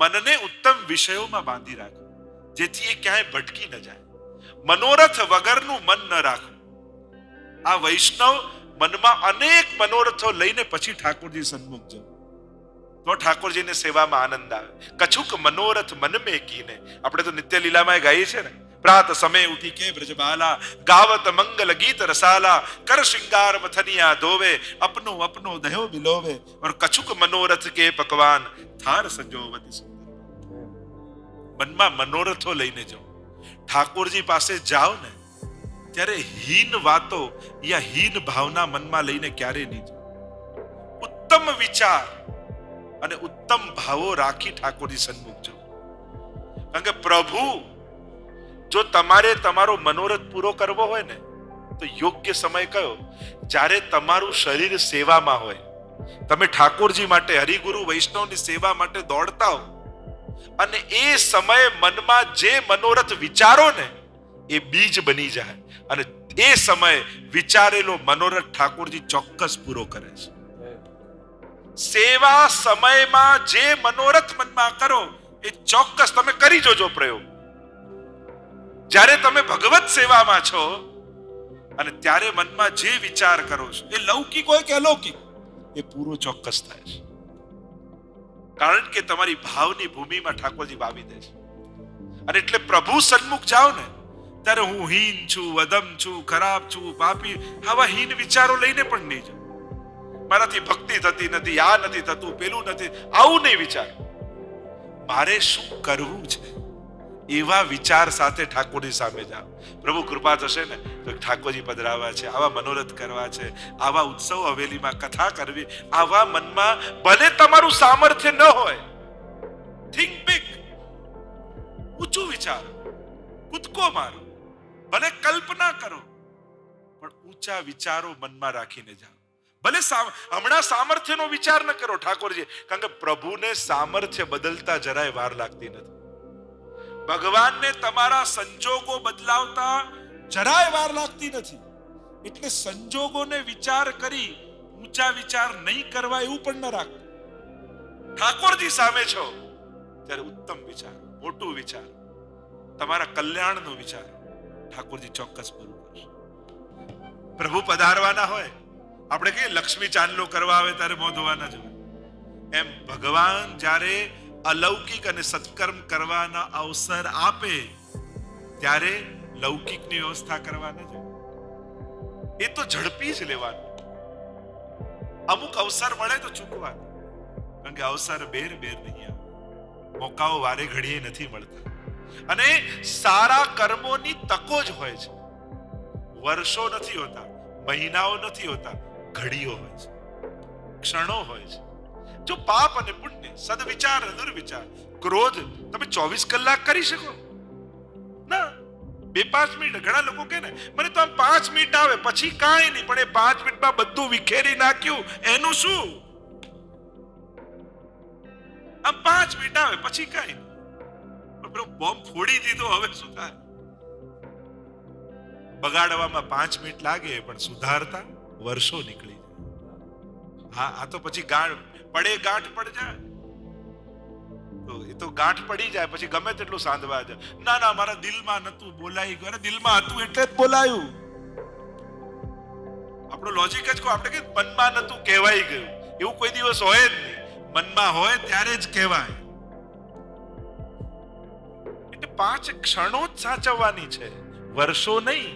મનને ઉત્તમ વિષયોમાં બાંધી રાખો, જેથી એ ક્યાંય ભટકી ન જાય. મનોરથ વગરનું મન ન રાખવું. આ વૈષ્ણવ મનમાં અનેક મનોરથો લઈને પછી ઠાકોરજી સન્મુખ જવું, તો ઠાકોરજીની સેવામાં આનંદ આવે. કછુક મનોરથ મન મેં કીને, આપણે તો નિત્ય લીલામાં ગાઈએ છે ને, પ્રાત સમય ઉઠી કે બ્રજબાલા, ગાવત મંગલ ગીત રસાલા, કર શ્રૃંગાર મથનિયા ધોવે, અપનો અપનો દહ્યો બિલોવે, और કછુક મનોરથ કે પકવાન થાર સંજોવતી સુંદર. મનમાં મનોરથો લઈને જાઓ. ઠાકોરજી પાસે જાઓ ને ત્યારે હીન વાતો યા હીન ભાવના મનમાં લઈને ક્યારે નહીં જાઓ. ઉત્તમ વિચાર અને ઉત્તમ ભાવો રાખી ઠાકોરજી સન્મુખ જાઓ. કારણ કે પ્રભુ જો તમારે તમારો મનોરથ પૂરો કરવો હોય ને, તો યોગ્ય સમય કયો? જ્યારે તમારું શરીર સેવામાં હોય, તમે ઠાકોરજી માટે, હરિગુરુ વૈષ્ણવની સેવા માટે દોડતા હો, અને એ સમયે મનમાં જે મનોરથ વિચારો ને એ બીજ બની જાય, અને એ સમયે વિચારેલો મનોરથ ઠાકોરજી ચોક્કસ પૂરો કરે છે. સેવા સમયમાં જે મનોરથ મનમાં કરો એ ચોક્કસ તમે કરી જોજો પ્રયોગ. જ્યારે તમે ભગવત સેવામાં છો અને ત્યારે મનમાં જે વિચાર કરો છો, એ લૌકિક હોય કે અલૌકિક, એ પૂરો ચોક્કસ થાય છે. કારણ કે તમારી ભાવની ભૂમિમાં ઠાકોરજી વાવી દે છે. અને એટલે પ્રભુ સન્મુખ જાઓ ને ત્યારે હું હીન છું, અધમ છું, ખરાબ છું, પાપી, આવા હીન વિચારો લઈને પણ નહીં જાઓ. મારાથી ભક્તિ થતી નથી, આ નથી થતું, પેલું નથી, આવું નહીં વિચાર. મારે શું કરવું છે એવા વિચાર સાથે ઠાકોરજી સામે જાઓ. પ્રભુ કૃપા થશે ને તો ઠાકોરજી પધરાવા છે, આવા મનોરથ કરવા છે, આવા ઉત્સવ હવેલીમાં કથા કરવી, આવા મનમાં ભલે તમારું સામર્થ્ય ન હોય, થિંક બિગ, ઊંચું વિચારો, કૂદકો મારો, ભલે કલ્પના કરો, પણ ઊંચા વિચારો મનમાં રાખીને જાઓ. ભલે હમણાં સામર્થ્યનો વિચાર ન કરો ઠાકોરજી, કારણ કે પ્રભુને સામર્થ્ય બદલતા જરાય વાર લાગતી નથી. ભગવાનને તમારા સંજોગો બદલાવતા જરાય વાર લાગતી નથી. એટલે સંજોગોને વિચાર કરી ઊંચા વિચાર નહીં કરવા એવું પણ ન રાખો. ઠાકોરજી સામે છો ત્યારે ઉત્તમ વિચાર, મોટું વિચાર, તમારા કલ્યાણનો વિચાર ઠાકોરજી ચોક્કસ પૂરું કરશે. પ્રભુ પધારવાના હોય, આપણે કહીએ લક્ષ્મી ચાંદલો કરવા આવે ત્યારે મોં ધોવા ન જવાય, એમ ભગવાન જ્યારે અલૌકિક અને સત્કર્મ કરવાના અવસર આપે ત્યારે લૌકિકની વ્યવસ્થા કરવા ન જાય. એ તો ઝડપી જ લેવાનું. અમુક અવસર મળે તો ચૂકવાનું, કારણ કે અવસર બેર બેર નહીં આવે, મોકાઓ વારે ઘડીએ નથી મળતા. અને સારા કર્મોની તકો જ હોય છે. વર્ષો નથી હોતા, મહિનાઓ નથી હોતા, ઘડીઓ હોય છે, ક્ષણો હોય છે. જો પાપ અને પુણ્ય, સદવિચાર અને દુર્વિચાર, ક્રોધ તમે 24 કલાક કરી શકો ના? 2-5 મિનિટ. ઘણા લોકો કહે ને મને તો આમ 5 મિનિટ આવે પછી કાંઈ નહીં, પણ એ 5 મિનિટમાં બધું વિખેરી નાખ્યું એનું શું? આમ 5 મિનિટ આવે પછી કાંઈ નહીં, પણ બોમ્બ ફોડી દીધો, હવે શું થાય? બગાડવામાં 5 મિનિટ લાગે પણ સુધારતા વર્ષો નીકળી જાય. હા, આ તો પછી પડે ગાંઠ પડ જાય તો એ તો ગાંઠ પડી જાય પછી ગમે તેટલું સાંધવા જાય. ના ના, મારા દિલમાં નતું, બોલાઈ ગયું. દિલમાં હતું એટલે જ બોલાયું. આપણું લોજિક જ કહો, આપણે કે મનમાં નતું કહેવાય ગયું, એવું કોઈ દિવસ હોય જ નહીં. મનમાં હોય ત્યારે જ કહેવાય. એટલે 5 ક્ષણો જ સાચવવાની છે, વર્ષો નહીં.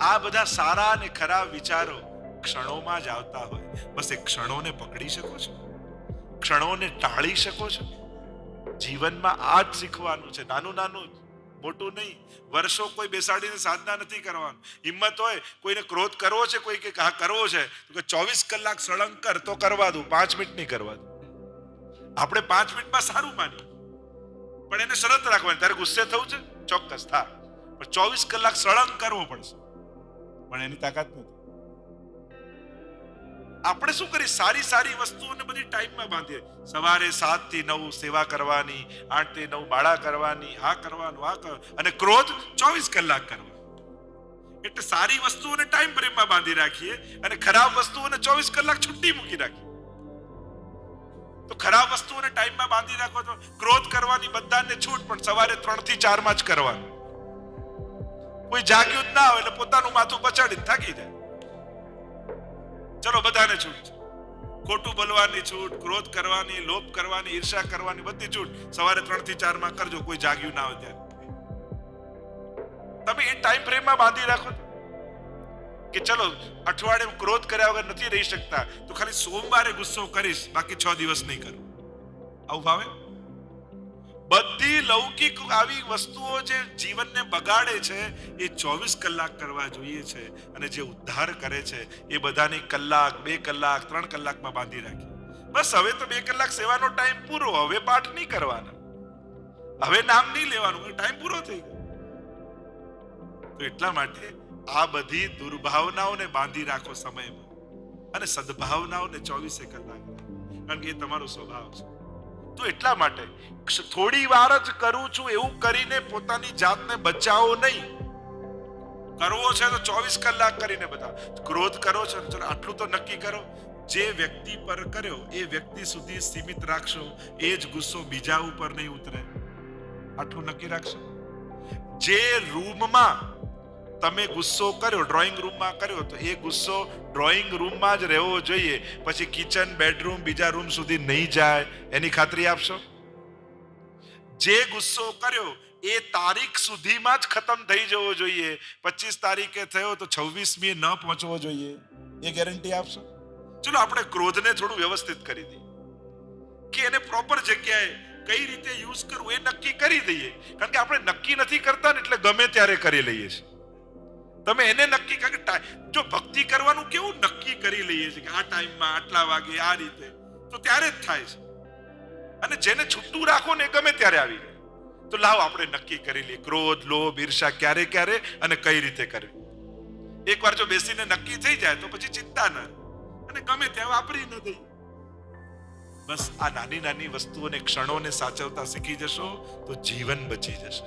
આ બધા સારા અને ખરાબ વિચારો ક્ષણોમાં જ આવતા હોય. બસ એ ક્ષણોને પકડી શકો છો, ક્ષણોને ટાળી શકો છો. જીવનમાં આ જ શીખવાનું છે, નાનું નાનું, મોટું નહીં. વર્ષો કોઈ બેસાડીને સાધના નથી કરવાનું. હિંમત હોય કોઈને ક્રોધ કરવો છે, કોઈ કે હા કરવો છે, તો 24 કલાક સળંગ કર તો કરવા દઉં, 5 મિનિટ નહીં કરવા દઉં. આપણે 5 મિનિટમાં સારું માન્યું, પણ એને શરત રાખવાની, તારે ગુસ્સે થવું છે ચોક્કસ થા, પણ 24 કલાક સળંગ કરવો પડશે, પણ એની તાકાત નથી. આપણે શું કરીએ, સારી સારી વસ્તુઓને બધી ટાઈમમાં બાંધીએ. સવારે 7 થી 9 સેવા કરવાની, 8 થી 9 માળા કરવાની, આ કરવાનું, આ કરવાનું, અને ક્રોધ 24 કલાક કરવા. એટલે સારી વસ્તુઓને ટાઈમ ફ્રેમમાં બાંધી રાખીએ અને ખરાબ વસ્તુઓને 24 કલાક છુટ્ટી મૂકી રાખીએ. તો ખરાબ વસ્તુઓને ટાઈમમાં બાંધી રાખો તો ક્રોધ કરવાની બધાને છૂટ, પણ સવારે 3 થી 4 માં જ કરવાનું. કોઈ જાગ્યું જ ના હોય એટલે પોતાનું માથું પછાડીને થાકી જાય. ચલો બધાને છૂટ. ખોટું બોલવાની છૂટ, ક્રોધ કરવાની, લોભ કરવાની, ઈર્ષા કરવાની બધી છૂટ. સવારે 3 થી 4 માં કરજો, કોઈ જાગ્યું ના હોય ત્યારે. તમે એ ટાઈમ ફ્રેમમાં બાંધી રાખો કે ચલો અઠવાડિયે ક્રોધ કર્યા વગર નથી રહી શકતા, તો ખાલી સોમવારે ગુસ્સો કરીશ, બાકી 6 દિવસ નહીં કરું. આવું ભાવે? બધી લૌકિક આવી વસ્તુઓ જે જીવનને બગાડે છે એ 24 કલાક કરવા જોઈએ છે, અને જે ઉદ્ધાર કરે છે એ બધાની કલાક, 2 કલાક, 3 કલાકમાં બાંધી રાખી. બસ હવે તો 2 કલાક સેવાનો ટાઈમ પૂરો, હવે પાઠ નહીં કરવાના, હવે નામ નહીં લેવાનું, ટાઈમ પૂરો થઈ ગયો. તો એટલા માટે આ બધી દુર્ભાવનાઓને બાંધી રાખો સમયમાં, અને સદભાવનાઓને 24 કલાક, કારણ કે એ તમારો સ્વભાવ છે. તો એટલા માટે થોડી વાર જ કરું છું એવું કરીને પોતાની જાતને બચાવો નહીં. કરવો છે તો 24 કલાક કરીને બતાવો. ક્રોધ કરો છો, ચલો આટલું તો નક્કી કરો, જે વ્યક્તિ પર કર્યો એ વ્યક્તિ સુધી સીમિત રાખશો, એ જ ગુસ્સો બીજા ઉપર નહીં ઉતરે. આટલું નક્કી રાખશો. જે રૂમમાં તમે ગુસ્સો કર્યો, ડ્રોઈંગ રૂમમાં કર્યો, તો એ ગુસ્સો ડ્રોઈંગ રૂમમાં જ રહેવો જોઈએ, પછી કિચન, બેડરૂમ, બીજા રૂમ સુધી નહીં જાય, એની ખાતરી આપશો. જે ગુસ્સો કર્યો એ તારીખ સુધીમાં જ ખતમ થઈ જવો જોઈએ, 25 તારીખે થયો તો 26મી ન પહોંચવો જોઈએ, એ ગેરંટી આપશો. ચલો આપણે ક્રોધને થોડું વ્યવસ્થિત કરી દઈએ, કે એને પ્રોપર જગ્યાએ કઈ રીતે યુઝ કરવું એ નક્કી કરી દઈએ. કારણ કે આપણે નક્કી નથી કરતા ને એટલે ગમે ત્યારે કરી લઈએ છીએ. તમે એને નક્કી, કારણ કે જો ભક્તિ કરવાનું કેવું નક્કી કરી લઈએ છીએ કે આ ટાઈમમાં આટલા વાગે આ રીતે, તો ત્યારે જ થાય છે. અને જેને છૂટું રાખો ને એ ગમે ત્યારે આવી જાય. તો લાવો આપણે નક્કી કરી લઈએ ક્રોધ, લોભ, ઈર્ષા ક્યારે ક્યારે અને કઈ રીતે કરવી. એકવાર જો બેસીને નક્કી થઈ જાય તો પછી ચિંતા ન, અને ગમે ત્યાં વાપરી ન દઈ. બસ આ નાની નાની વસ્તુઓને, ક્ષણોને સાચવતા શીખી જશો તો જીવન બચી જશે.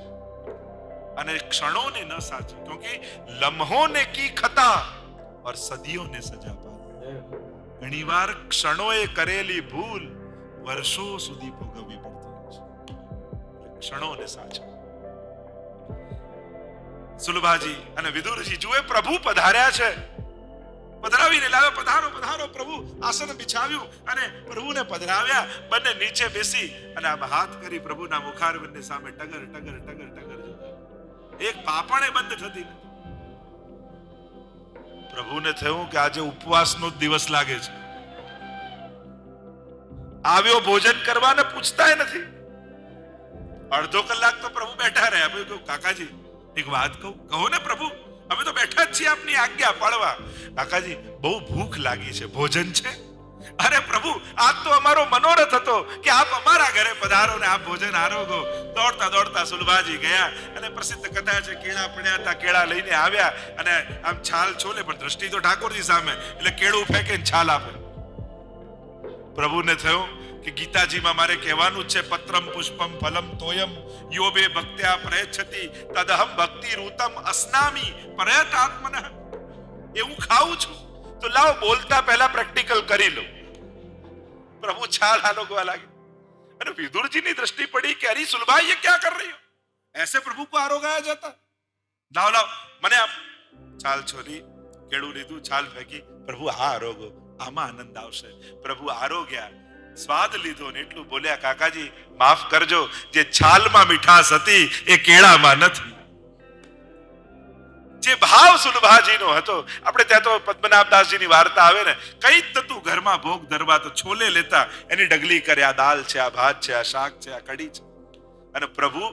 અને ક્ષણોને ન સાચો, ક્યોંકि લમ્હોને કી ખતા और સદીઓને સજા પાતી. ઘણીવાર ક્ષણોએ કરેલી ભૂલ વર્ષો સુધી ભોગવવી પડતી છે. ક્ષણોને સાચો. સુલભાજી અને વિદુરજી જુએ પ્રભુ પધાર્યા છે, પધરાવીને લાવ્યા. પધારો પધારો પ્રભુ. આસન બિછાવ્યું અને પ્રભુને પધરાવ્યા. બંને નીચે બેસી અને આમ હાથ કરી પ્રભુના મુખારવિંદની સામે ટગર ટગર ટગર ટગર. એક પાપણે બંધ થતી નથી. પ્રભુને થયું કે આજે ઉપવાસનો દિવસ લાગે છે. આવ્યો ભોજન કરવાને પૂછતા નથી. અડધો કલાક તો પ્રભુ બેઠા રહ્યા. ભાઈ કાકાજી એક વાત કહું. કહો ને પ્રભુ, અમે તો બેઠા જ છીએ આપની આજ્ઞા પાળવા. કાકાજી બહુ ભૂખ લાગી છે, ભોજન છે? અરે પ્રભુ, આજ તો અમારો મનોરથ હતો કે આપ અમારા ઘરે પધારો ને આપ ભોજન આરોગો. દોડતા દોડતા સુલભાજી ગયા, અને પ્રસિદ્ધ કથા છે કેળા પડ્યા હતા, કેળા લઈને આવ્યા અને આમ છાલ છોલે, પણ દ્રષ્ટિ તો ઠાકોરજી સામે, એટલે કેળું ફેંકે ને છાલ આપે. પ્રભુને થયું કે ગીતાજીમાં મારે કહેવાનું છે, પત્રમ પુષ્પમ ફલમ તોયમ યોબે ભક્ત્યા પ્રયચ્છતિ તદહમ ભક્તિ રૂતમ અસ્નામી પ્રયત આત્મનઃ. એવું ખાઉં છું તો લાવો બોલતા પહેલા પ્રેક્ટિકલ કરી લો. प्रभु छाल आलोकवा लगे. अरे विदुर जी ની दृष्टि पड़ी कि अरे सुलभा ये क्या कर रही हो, ऐसे प्रभु को आरोगाया जाता. लाओ लाओ મને આપ. છાલ છોરી, કેળું લીધું, છાલ ફેંકી. પ્રભુ આ આરોગો, આમાં આનંદ આવશે. પ્રભુ આરોગ્યા, સ્વાદ લીધો ને એટલું બોલ્યા, કાકાજી માફ કરજો, જે છાલમાં મીઠાશ હતી એ કેળામાં નથી. જે ભાવ સુલભાજીનો હતો. આપણે ત્યાં તો પદ્મનાભદાસજીની વાર્તા આવે ને, કઈ તતું ઘરમાં ભોગ ધરવા તો છોલે લેતા, એની ડગલી કરે, આ દાલ છે, આ ભાત છે, આ શાક છે, આ કઢી છે. અને પ્રભુ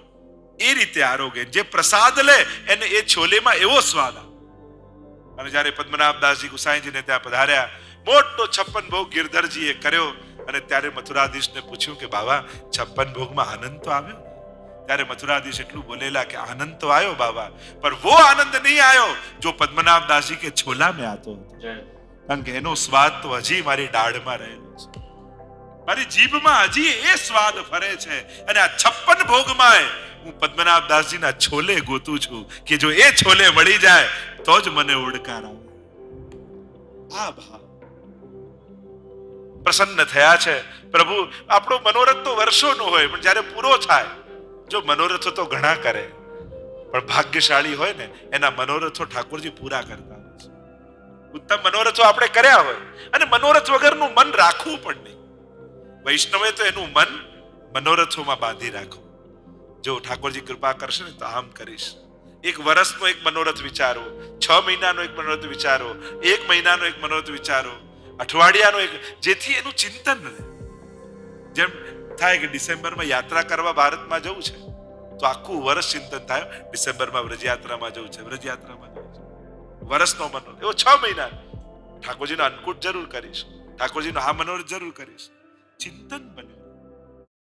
એ રીતે આરોગે. જે પ્રસાદ લે એને એ છોલેમાં એવો સ્વાદ આવે. અને જ્યારે પદ્મનાભદાસજી ગુસાઈજીને ત્યાં પધાર્યા, મોટો 56 ભોગ ગિરધરજીએ કર્યો. અને ત્યારે મથુરાધીશને પૂછ્યું કે બાબા 56 ભોગમાં આનંદ તો આવ્યો? ત્યારે મથુરાધીશ એટલું બોલેલા કે આનંદ તો આવ્યો બાબા, पर वो आनंद नहीं आयो जो पद्मनाभ दास जी के छोला में आतो હતો. કારણ કે એનો સ્વાદ તો હજી મારી દાઢમાં રહેલો છે, મારી જીભમાં હજી એ સ્વાદ ફરે છે. અને આ 56 ભોગમાં હું પદ્મનાભ દાસજીના છોલે ગોતું છું કે જો એ છોલે મળી જાય તો જ મને ઓડકાર આવે. આ ભાવ પ્રસન્ન થયા છે પ્રભુ. આપણો મનોરથ તો વર્ષોનો હોય, પણ જ્યારે પૂરો થાય, જો મનોરથો તો ઘણા કરે, પણ ભાગ્યશાળી હોય ને એના મનોરથો ઠાકોરજી પૂરા કરતા હોય છે. ઉત્તમ મનોરથો આપણે કર્યા હોય, અને મનોરથ વગરનું મન રાખવું પણ નહીં. વૈષ્ણવે તો એનું મન મનોરથોમાં બાંધી રાખવું. જો ઠાકોરજી કૃપા કરશે ને તો આમ કરીશ. એક વર્ષનો એક મનોરથ વિચારો, 6 મહિનાનો એક મનોરથ વિચારો, 1 મહિનાનો એક મનોરથ વિચારો, અઠવાડિયાનો એક, જેથી એનું ચિંતન રહે. જેમ થાય કે ડિસેમ્બરમાં યાત્રા કરવા ભારતમાં જવું છે, તો આખું વર્ષ ચિંતન થાય ડિસેમ્બરમાં વ્રજયાત્રામાં જવું છે, વ્રજયાત્રામાં જવું છે. વર્ષનો મનોરથ એવો 6 મહિના ઠાકોરજીનો અન્નકૂટ જરૂર કરીશ, ઠાકોરજીનો આ મનોરથ જરૂર કરીશ. ચિંતન બને.